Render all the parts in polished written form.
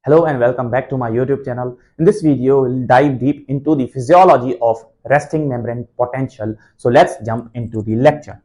Hello and welcome back to my YouTube channel. In this video, we'll dive deep into the physiology of resting membrane potential. So let's jump into the lecture.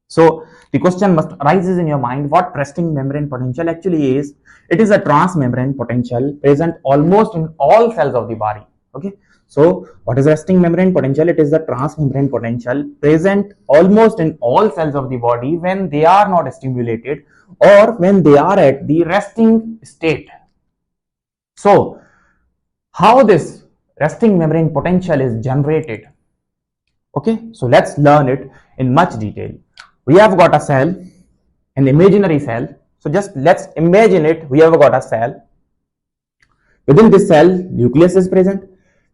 So the question must arises in your mind what resting membrane potential actually is. It is a transmembrane potential present almost in all cells of the body. Okay. So what is resting membrane potential? It is the transmembrane potential present almost in all cells of the body when they are not stimulated or when they are at the resting state. So, how this resting membrane potential is generated? Okay, so let's learn it in much detail. We have got a cell, an imaginary cell. So just let's imagine it. We have got a cell. Within this cell, nucleus is present.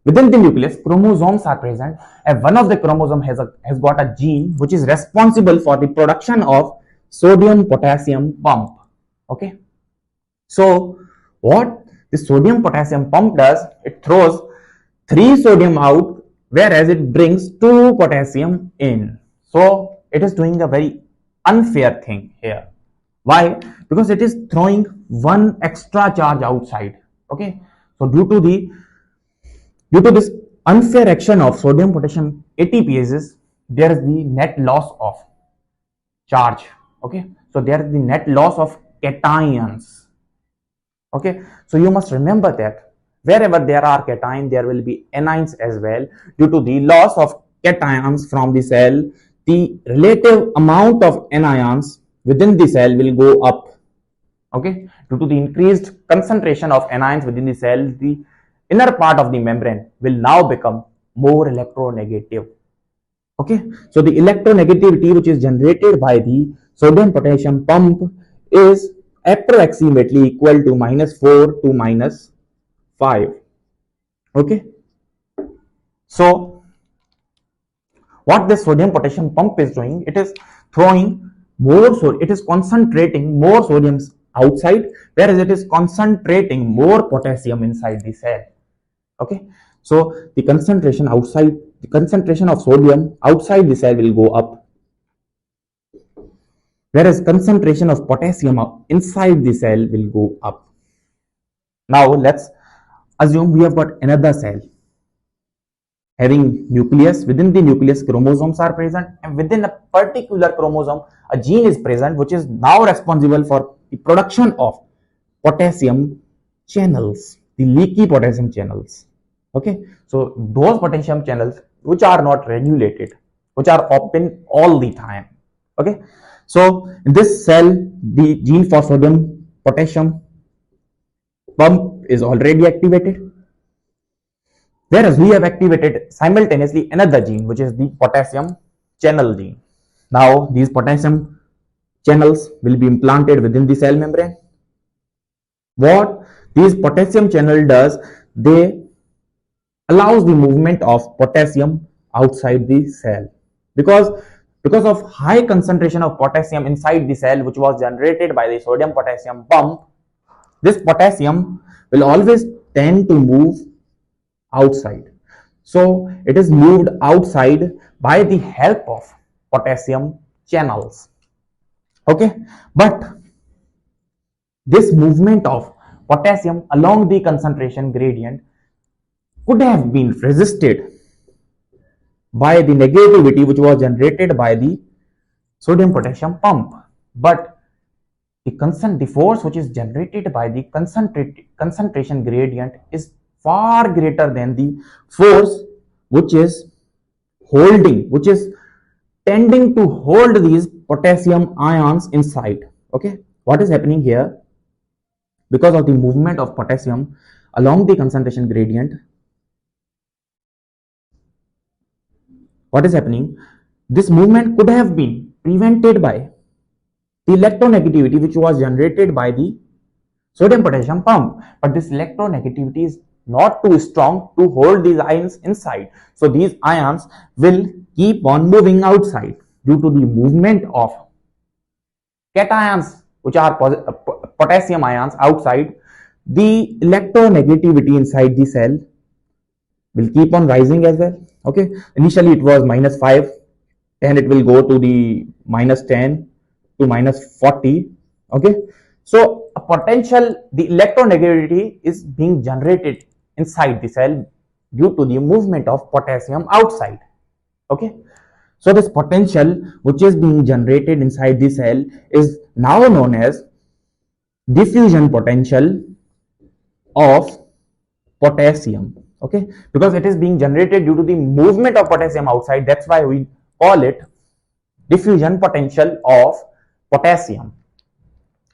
Within the nucleus, chromosomes are present, and one of the chromosome has got a gene which is responsible for the production of sodium-potassium pump. Okay, so what the sodium potassium pump does, it throws 3 sodium out, whereas it brings 2 potassium in. So it is doing a very unfair thing here. Why? Because it is throwing 1 extra charge outside. Okay, so due to this unfair action of sodium potassium ATPases, there is the net loss of charge. Okay, so there is the net loss of cations. Okay, so you must remember that wherever there are cations, there will be anions as well. Due to the loss of cations from the cell, the relative amount of anions within the cell will go up. Okay, due to the increased concentration of anions within the cell, the inner part of the membrane will now become more electronegative. Okay, so the electronegativity which is generated by the sodium potassium pump is approximately equal to -4 to -5. Okay, so what this sodium potassium pump is doing, it is throwing more, so it is concentrating more sodium outside, whereas it is concentrating more potassium inside the cell. Okay, so the concentration of sodium outside the cell will go up, whereas concentration of potassium inside the cell will go up. Now let's assume we have got another cell having nucleus. Within the nucleus, chromosomes are present, and within a particular chromosome, a gene is present which is now responsible for the production of potassium channels, the leaky potassium channels. Okay, so those potassium channels which are not regulated, which are open all the time. Okay, so in this cell, the gene for sodium potassium pump is already activated, whereas we have activated simultaneously another gene which is the potassium channel gene. Now these potassium channels will be implanted within the cell membrane. What these potassium channel does, they allows the movement of potassium outside the cell, because of high concentration of potassium inside the cell which was generated by the sodium potassium pump. This potassium will always tend to move outside, so it is moved outside by the help of potassium channels. Okay, but this movement of potassium along the concentration gradient could have been resisted by the negativity which was generated by the sodium potassium pump, but the force which is generated by the concentration gradient is far greater than the force which is tending to hold these potassium ions inside. Okay, what is happening here? Because of the movement of potassium along the concentration gradient, what is happening? This movement could have been prevented by the electronegativity which was generated by the sodium potassium pump, but this electronegativity is not too strong to hold these ions inside, so these ions will keep on moving outside due to the movement of cations which are potassium ions outside. The electronegativity inside the cell will keep on rising as well. Okay, initially it was -5, and it will go to the -10 to -40. Okay, So a potential, the electronegativity is being generated inside the cell due to the movement of potassium outside. Okay. So this potential which is being generated inside the cell is now known as diffusion potential of potassium. Okay, because it is being generated due to the movement of potassium outside, that's why we call it diffusion potential of potassium.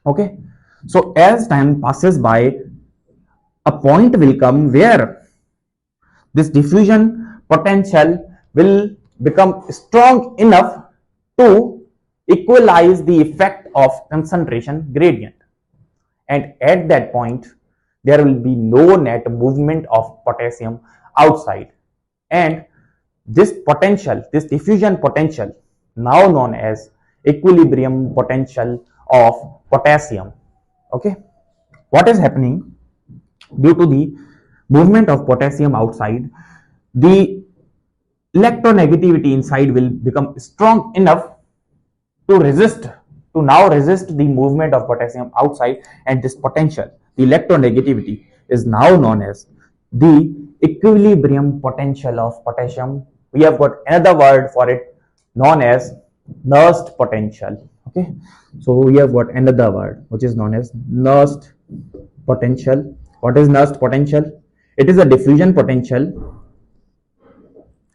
Okay, so as time passes by, a point will come where this diffusion potential will become strong enough to equalize the effect of concentration gradient, and at that point there will be no net movement of potassium outside, and this potential, this diffusion potential, now known as equilibrium potential of potassium. Okay, what is happening? Due to the movement of potassium outside, the electronegativity inside will become strong enough to now resist the movement of potassium outside, and this potential, the electronegativity, is now known as the equilibrium potential of potassium. We have got another word for it known as Nernst potential. Okay, so we have got another word which is known as Nernst potential. What is Nernst potential? It is a diffusion potential.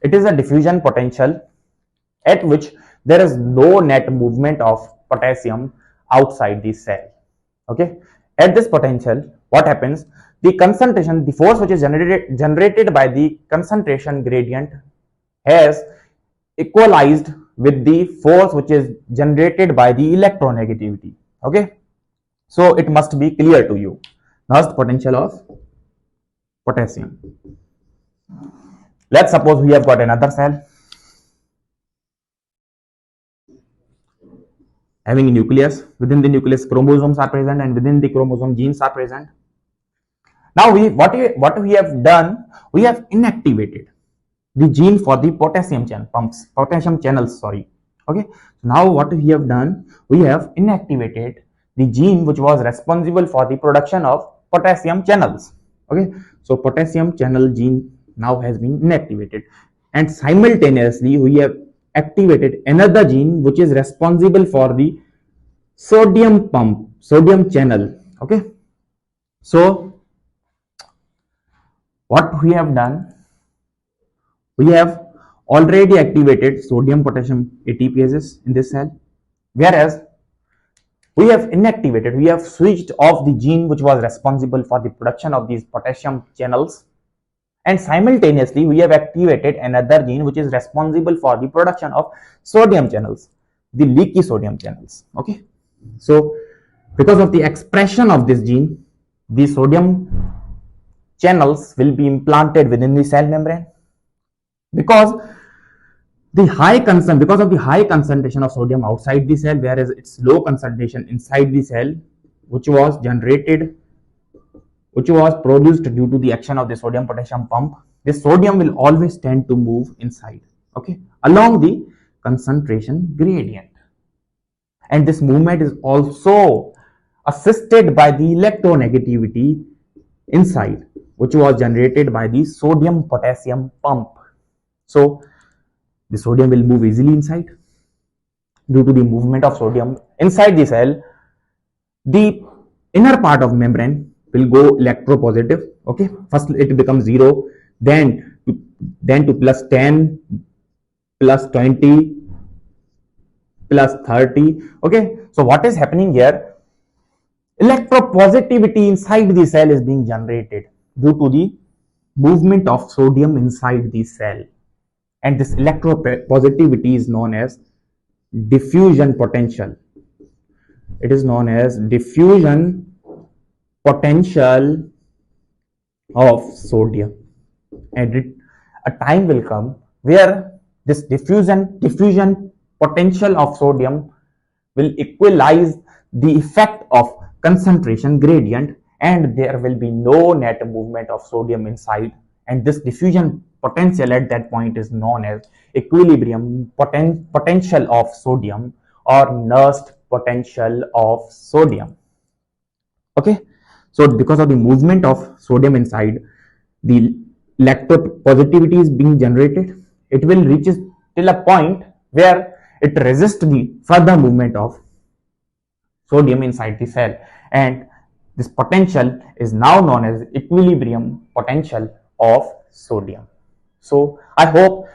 It is a diffusion potential at which there is no net movement of potassium outside the cell. Okay, at this potential, what happens? The concentration, the force which is generated by the concentration gradient has equalized with the force which is generated by the electronegativity. Okay, so it must be clear to you. Nernst potential of potassium. Let's suppose we have got another cell having a nucleus. Within the nucleus, chromosomes are present, and within the chromosome, genes are present. Now what we have done, we have inactivated the gene for the potassium channels. Sorry. Okay. Now what we have done, we have inactivated the gene which was responsible for the production of potassium channels. Okay. So potassium channel gene now has been inactivated, and simultaneously we have activated another gene which is responsible for the sodium channel. Okay, so what we have done, we have already activated sodium potassium ATPases in this cell, whereas we have inactivated, we have switched off the gene which was responsible for the production of these potassium channels, and simultaneously we have activated another gene which is responsible for the production of sodium channels, the leaky sodium channels. Okay, so because of the expression of this gene, the sodium channels will be implanted within the cell membrane. Because of the high concentration of sodium outside the cell, whereas its low concentration inside the cell, which was produced due to the action of the sodium potassium pump, this sodium will always tend to move inside, okay, along the concentration gradient. And this movement is also assisted by the electronegativity inside, which was generated by the sodium potassium pump. So the sodium will move easily inside due to the movement of sodium inside the cell. The inner part of membrane will go electropositive. Okay, first it becomes 0, then to plus 10, plus 20, plus 30. Okay, so what is happening here? Electropositivity inside the cell is being generated due to the movement of sodium inside the cell, and this electropositivity is known as diffusion potential. It is known as diffusion potential of sodium, and a time will come where this diffusion potential of sodium will equalize the effect of concentration gradient, and there will be no net movement of sodium inside, and this diffusion potential at that point is known as equilibrium potential of sodium or Nernst potential of sodium. Okay, so because of the movement of sodium inside, the electropositivity is being generated. It will reach till a point where it resists the further movement of sodium inside the cell, and this potential is now known as equilibrium potential of sodium. So I hope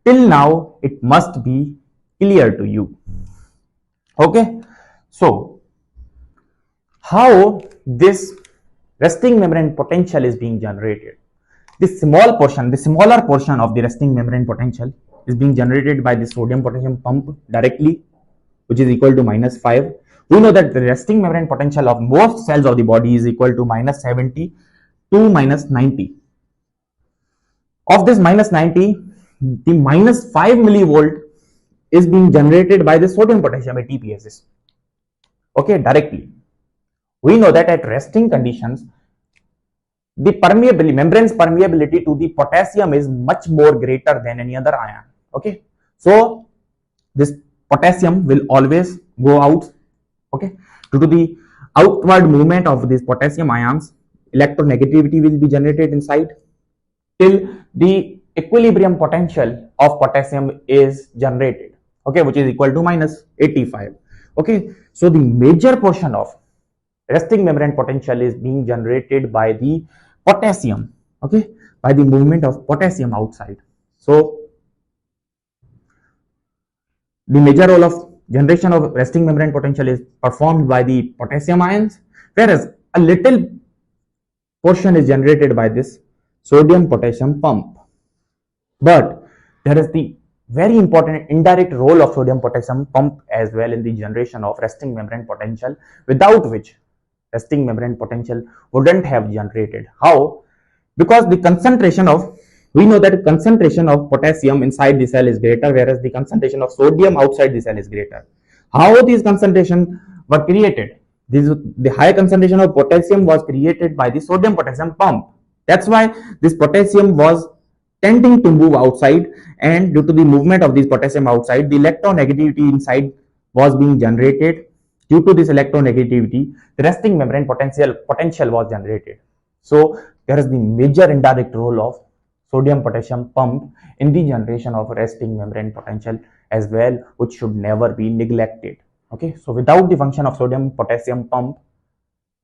till now it must be clear to you. Okay, so how this resting membrane potential is being generated? This small portion, the smaller portion of the resting membrane potential is being generated by the sodium potassium pump directly, which is equal to -5. We know that the resting membrane potential of most cells of the body is equal to -70 to -90. Of this -90, the -5 millivolt is being generated by the sodium potassium ATPases. Okay, directly. We know that at resting conditions, the permeability, membrane's permeability to the potassium is much more greater than any other ion. Okay, so this potassium will always go out. Okay, due to the outward movement of these potassium ions, electronegativity will be generated inside till the equilibrium potential of potassium is generated. Okay, which is equal to -85. Okay, so the major portion of resting membrane potential is being generated by the potassium. Okay, by the movement of potassium outside. So the major role of generation of resting membrane potential is performed by the potassium ions, whereas a little portion is generated by this sodium potassium pump. But there is the very important indirect role of sodium potassium pump as well in the generation of resting membrane potential, without which resting membrane potential wouldn't have generated. How? Because the concentration of, we know that concentration of potassium inside the cell is greater, whereas the concentration of sodium outside the cell is greater. How these concentrations were created? The high concentration of potassium was created by the sodium potassium pump. That's why this potassium was tending to move outside, and due to the movement of this potassium outside, the electronegativity inside was being generated. Due to this electronegativity, the resting membrane potential was generated. So there is the major indirect role of sodium potassium pump in the generation of resting membrane potential as well, which should never be neglected. Okay, so without the function of sodium potassium pump,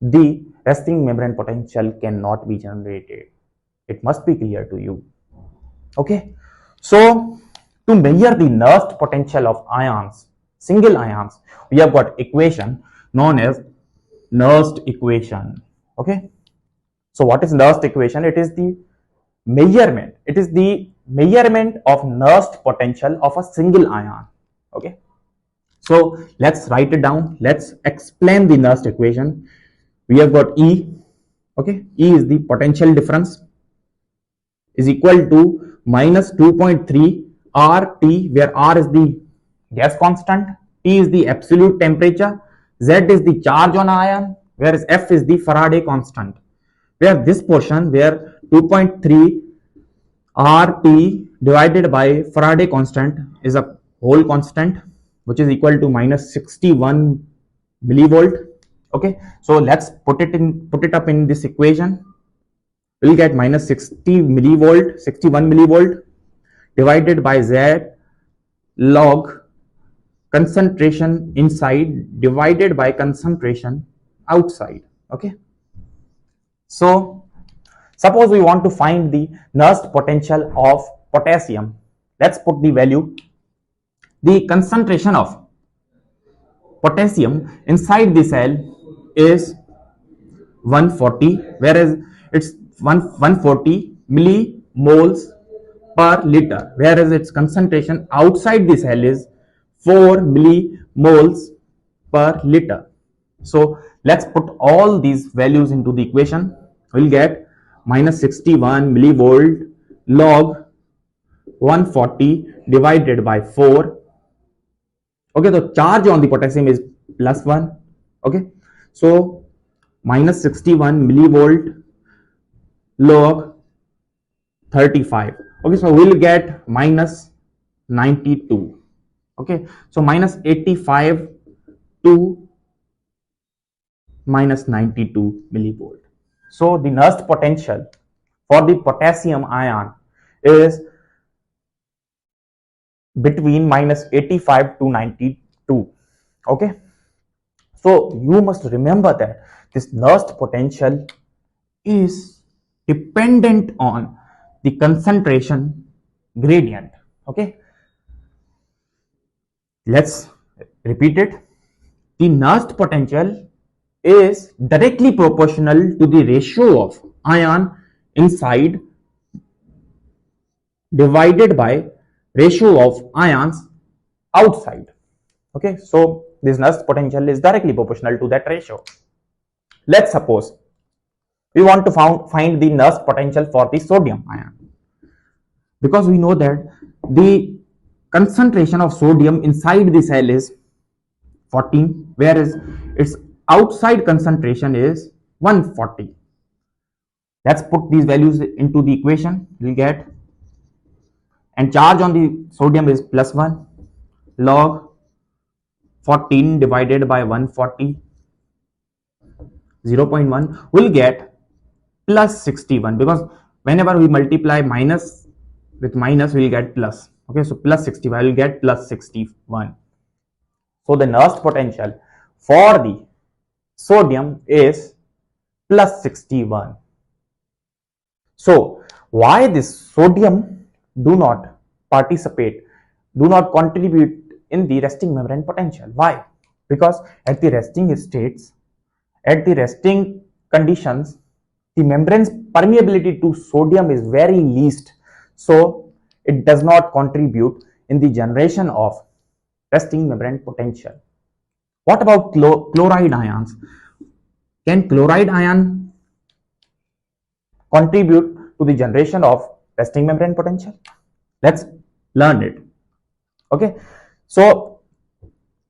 the resting membrane potential cannot be generated. It must be clear to you. Okay, so to measure the Nernst potential of ions, single ions, we have got equation known as Nernst equation. Okay, so what is Nernst equation? It is the measurement. It is the measurement of Nernst potential of a single ion. Okay, so let's write it down. Let's explain the Nernst equation. We have got E. Okay, E is the potential difference, is equal to minus 2.3 RT, where R is the gas constant, T is the absolute temperature, Z is the charge on ion, whereas F is the Faraday constant. Where this portion, where 2.3 RT divided by Faraday constant is a whole constant, which is equal to minus 61 millivolt. Okay, so let's put it up in this equation. We'll get minus 60 millivolt, 61 millivolt divided by Z log concentration inside divided by concentration outside. Okay, so suppose we want to find the Nernst potential of potassium. Let's put the value. The concentration of potassium inside the cell is 140, whereas it's 140 millimoles per liter, whereas its concentration outside the cell is 4 millimoles per liter. So let's put all these values into the equation. We'll get minus 61 millivolt log 140 divided by 4. Okay, the charge on the potassium is plus 1. Okay, so minus 61 millivolt log 35. Okay, so we'll get minus 92. Okay, so minus 85 to minus 92 millivolt. So the Nernst potential for the potassium ion is between minus 85 to 92. Okay, so you must remember that this Nernst potential is dependent on the concentration gradient. Okay, let's repeat it. The Nernst potential is directly proportional to the ratio of ion inside divided by ratio of ions outside. Okay, so this Nernst potential is directly proportional to that ratio. Let's suppose we want to find the Nernst potential for the sodium ion, because we know that the concentration of sodium inside the cell is 14, whereas its outside concentration is 140. Let's put these values into the equation. We'll get, and charge on the sodium is plus 1 log 14 divided by 140, 0.1, will get plus 61, because whenever we multiply minus with minus, we will get plus. Okay, so plus 61, we will get plus 61. So the Nernst potential for the sodium is plus 61. So why this sodium do not participate, do not contribute in the resting membrane potential? Why? Because at the resting states, at the resting conditions, the membrane's permeability to sodium is very least, so it does not contribute in the generation of resting membrane potential. What about chloride ions? Can chloride ion contribute to the generation of resting membrane potential? Let's learn it. Okay, so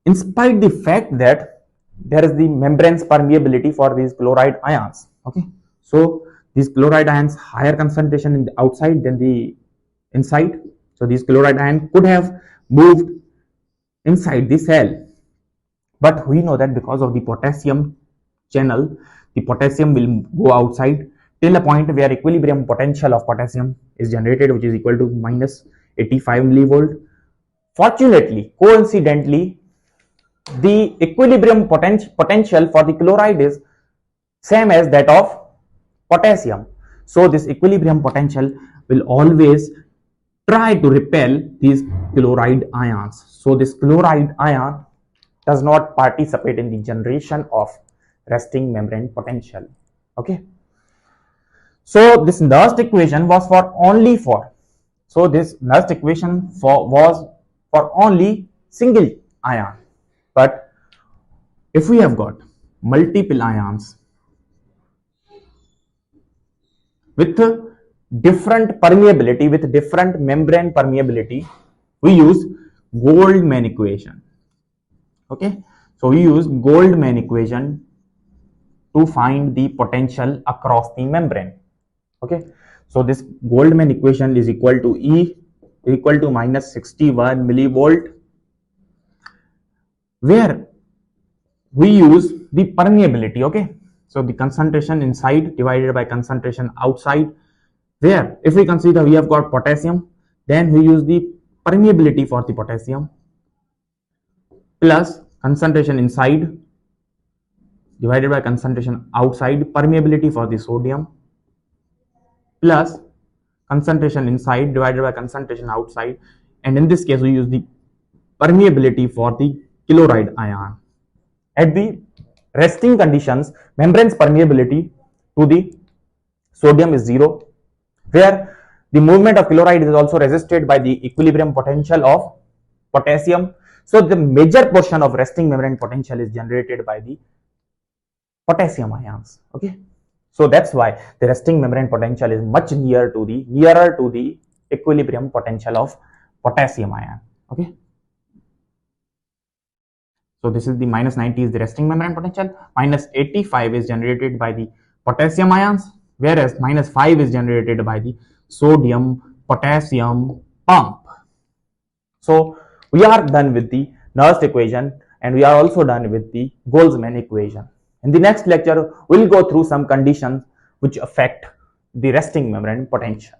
in spite the fact that there is the membrane's permeability for these chloride ions, okay, so these chloride ions higher concentration in the outside than the inside, so these chloride ions could have moved inside the cell, but we know that because of the potassium channel, the potassium will go outside till a point where equilibrium potential of potassium is generated, which is equal to minus 85 millivolt. Fortunately, coincidentally, the equilibrium potential for the chloride is same as that of potassium. So this equilibrium potential will always try to repel these chloride ions. So this chloride ion does not participate in the generation of resting membrane potential. Okay. So this Nernst equation was for only for, so this Nernst equation was for only single ion. But if we have got multiple ions with different permeability, with different membrane permeability, we use Goldman equation. Okay, so we use Goldman equation to find the potential across the membrane. Okay, so this Goldman equation is equal to E equal to minus 61 millivolt, where we use the permeability. Okay, so the concentration inside divided by concentration outside, where if we consider we have got potassium, then we use the permeability for the potassium plus concentration inside divided by concentration outside, permeability for the sodium plus concentration inside divided by concentration outside, and in this case we use the permeability for the chloride ion. At the resting conditions, membrane's permeability to the sodium is 0, where the movement of chloride is also resisted by the equilibrium potential of potassium. So the major portion of resting membrane potential is generated by the potassium ions. Okay, so that's why the resting membrane potential is much nearer to the equilibrium potential of potassium ion. Okay, so this is the minus 90 is the resting membrane potential, minus 85 is generated by the potassium ions, whereas minus 5 is generated by the sodium potassium pump. So we are done with the Nernst equation, and we are also done with the Goldman equation. In the next lecture, we'll go through some conditions which affect the resting membrane potential.